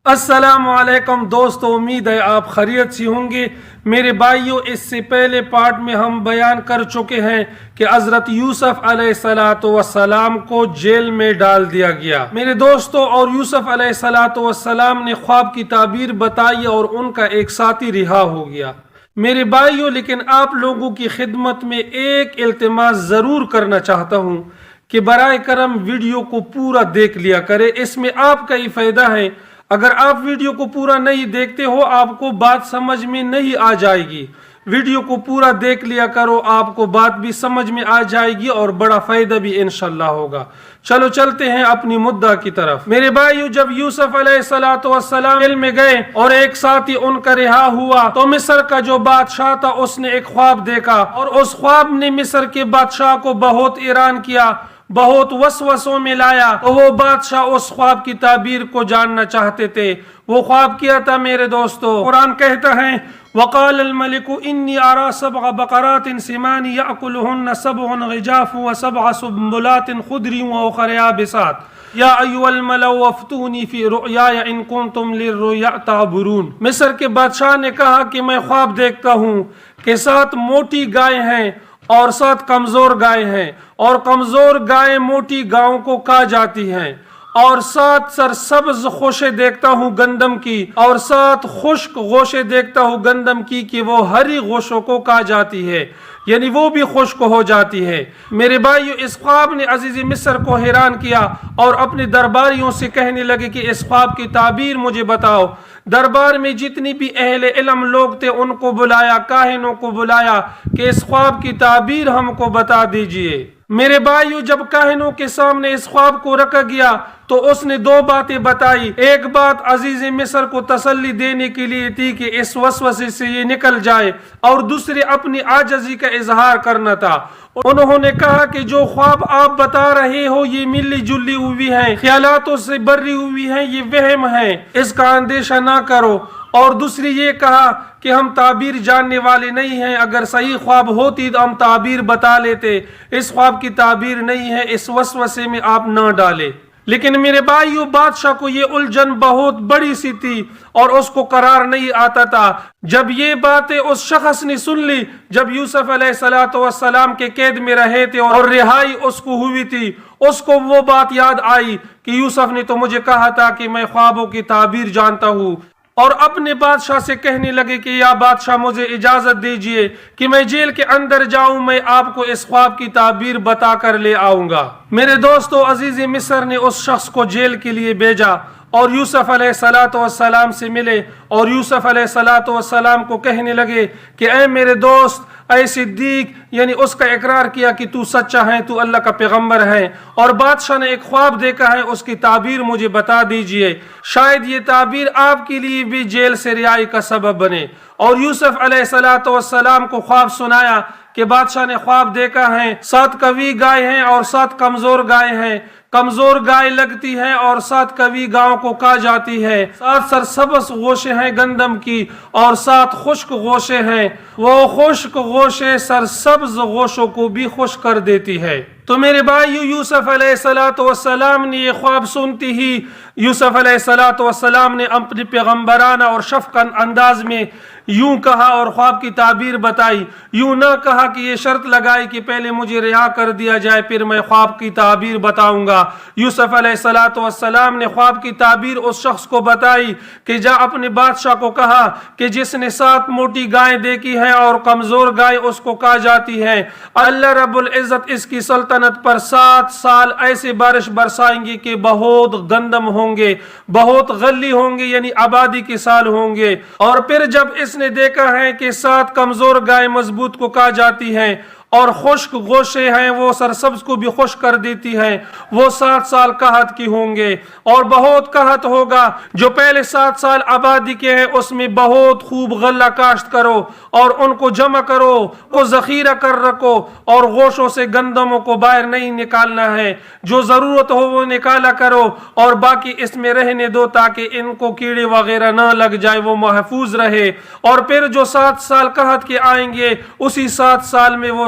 السلام علیکم دوستو، امید ہے آپ خیریت سے ہوں گے۔ میرے بھائیوں، اس سے پہلے پارٹ میں ہم بیان کر چکے ہیں کہ حضرت یوسف علیہ السلام کو جیل میں ڈال دیا گیا۔ میرے دوستو، اور یوسف علیہ السلام نے خواب کی تعبیر بتائی اور ان کا ایک ساتھی رہا ہو گیا۔ میرے بھائیوں، لیکن آپ لوگوں کی خدمت میں ایک التماس ضرور کرنا چاہتا ہوں کہ برائے کرم ویڈیو کو پورا دیکھ لیا کرے، اس میں آپ کا ہی فائدہ ہے۔ اگر آپ ویڈیو کو پورا نہیں دیکھتے ہو، آپ کو بات سمجھ میں نہیں آ جائے گی۔ ویڈیو کو پورا دیکھ لیا کرو، آپ کو بات بھی سمجھ میں آ جائے گی اور بڑا فائدہ بھی انشاءاللہ ہوگا۔ چلو چلتے ہیں اپنی مدعا کی طرف۔ میرے بھائیو، جب یوسف علیہ السلام جیل میں گئے اور ایک ساتھی ان کا رہا ہوا تو مصر کا جو بادشاہ تھا اس نے ایک خواب دیکھا، اور اس خواب نے مصر کے بادشاہ کو بہت حیران کیا، بہت وسوسوں میں لایا۔ تو وہ بادشاہ اس خواب کی تعبیر کو جاننا چاہتے تھے۔ وہ خواب کیا تھا میرے دوستو؟ قرآن کہتا ہے وَقَالَ الْمَلِكُ إِنِّي أَرَى سَبْعَ بَقَرَاتٍ سِمَانٍ يَأْكُلُهُنَّ سَبْعٌ عِجَافٌ وَسَبْعَ سُنبُلَاتٍ خُضْرٍ وَأُخَرَ يَابِسَاتٍ يَا أَيُّهَا الْمَلَأُ أَفْتُونِي فِي رُؤْيَايَ إِن كُنتُمْ لِلرُّؤْيَا تَعْبُرُونَ۔ مصر کے بادشاہ نے کہا کہ میں خواب دیکھتا ہوں کہ 7 موٹی گائے ہیں اور 7 کمزور گائے ہیں، اور کمزور گائے موٹی گاؤں کو کھا جاتی ہیں، اور 7 سرسبز گوشے دیکھتا ہوں گندم کی، اور 7 خشک گوشے دیکھتا ہوں گندم کی کہ وہ ہری گوشوں کو کھا جاتی ہے، یعنی وہ بھی خشک ہو جاتی ہے۔ میرے بھائیو، اس خواب نے عزیز مصر کو حیران کیا اور اپنے درباریوں سے کہنے لگے کہ اس خواب کی تعبیر مجھے بتاؤ۔ دربار میں جتنی بھی اہل علم لوگ تھے ان کو بلایا، کاہنوں کو بلایا کہ اس خواب کی تعبیر ہم کو بتا دیجئے۔ میرے بھائیو، جب کاہنوں کے سامنے اس خواب کو رکھا گیا تو اس نے 2 باتیں بتائی۔ ایک بات عزیز مصر کو تسلی دینے کے لیے تھی کہ اس وسوسے سے یہ نکل جائے، اور دوسرے اپنی عاجزی کا اظہار کرنا تھا۔ انہوں نے کہا کہ جو خواب آپ بتا رہے ہو یہ ملی جلی ہوئی ہیں، خیالاتوں سے بری ہوئی ہیں، یہ وہم ہیں، اس کا اندیشہ نہ کرو۔ اور دوسری یہ کہا کہ ہم تعبیر جاننے والے نہیں ہیں، اگر صحیح خواب ہوتی تو ہم تعبیر بتا لیتے، اس خواب کی تعبیر نہیں ہے، اس وسوسے میں آپ نہ ڈالے۔ لیکن میرے بھائیو، بادشاہ کو یہ الجھن بہت بڑی سی تھی اور اس کو قرار نہیں آتا تھا۔ جب یہ باتیں اس شخص نے سن لی، جب یوسف علیہ السلام کے قید میں رہے تھے اور رہائی اس کو ہوئی تھی، اس کو وہ بات یاد آئی کہ یوسف نے تو مجھے کہا تھا کہ میں خوابوں کی تعبیر جانتا ہوں، اور اپنے بادشاہ سے کہنے لگے کہ یا بادشاہ مجھے اجازت دیجئے کہ میں جیل کے اندر جاؤں، میں آپ کو اس خواب کی تعبیر بتا کر لے آؤں گا۔ میرے دوستو، عزیز مصر نے اس شخص کو جیل کے لیے بھیجا اور یوسف علیہ السلام سے ملے، اور یوسف علیہ السلام کو کہنے لگے کہ اے میرے دوست، اے صدیق، یعنی اس کا اقرار کیا کہ تو سچا ہے، تو اللہ کا پیغمبر ہے، اور بادشاہ نے ایک خواب دیکھا ہے، اس کی تعبیر مجھے بتا دیجئے، شاید یہ تعبیر آپ کے لیے بھی جیل سے رہائی کا سبب بنے۔ اور یوسف علیہ السلام کو خواب سنایا کہ بادشاہ نے خواب دیکھا ہے 7 قوی گائے ہیں اور 7 کمزور گائے ہیں، کمزور گائے لگتی ہے اور 7 قوی گاؤں کو کھا جاتی ہے، 7 سرسبز گوشے ہیں گندم کی اور 7 خشک گوشے ہیں، وہ خشک گوشے سرسبز گوشوں کو بھی خشک کر دیتی ہے۔ تو میرے بھائیو، یوسف علیہ السلام نے یہ خواب سنتی ہی یوسف علیہ السلام نے اپنے پیغمبرانہ اور شفقت انداز میں یوں کہا اور خواب کی تعبیر بتائی۔ یوں نہ کہا کہ یہ شرط لگائی کہ پہلے مجھے رہا کر دیا جائے پھر میں خواب کی تعبیر بتاؤں گا۔ یوسف علیہ السلام نے خواب کی تعبیر اس شخص کو بتائی کہ جا اپنے بادشاہ کو کہا کہ جس نے 7 موٹی گائیں دیکھی ہیں اور کمزور گائے اس کو کھا جاتی ہیں، اللہ رب العزت اس کی سلطنت پر 7 سال ایسے بارش برسائیں گے کہ بہت گندم ہوں گے، بہت غلے ہوں گے، یعنی آبادی کے سال ہوں گے۔ اور پھر جب اس نے دیکھا ہے کہ 7 کمزور گائے مضبوط کو کھا جاتی ہیں اور خشک گوشے ہیں وہ سرسبز کو بھی خشک کر دیتی ہیں، وہ 7 سال قحط کی ہوں گے، اور بہت قحط ہوگا۔ جو پہلے 7 سال آبادی کے ہیں اس میں بہت خوب غلہ کاشت کرو اور ان کو جمع کرو، کو ذخیرہ کر رکھو، اور گوشوں سے گندموں کو باہر نہیں نکالنا ہے، جو ضرورت ہو وہ نکالا کرو اور باقی اس میں رہنے دو تاکہ ان کو کیڑے وغیرہ نہ لگ جائے، وہ محفوظ رہے۔ اور پھر جو 7 سال قحط کے آئیں گے اسی 7 سال میں وہ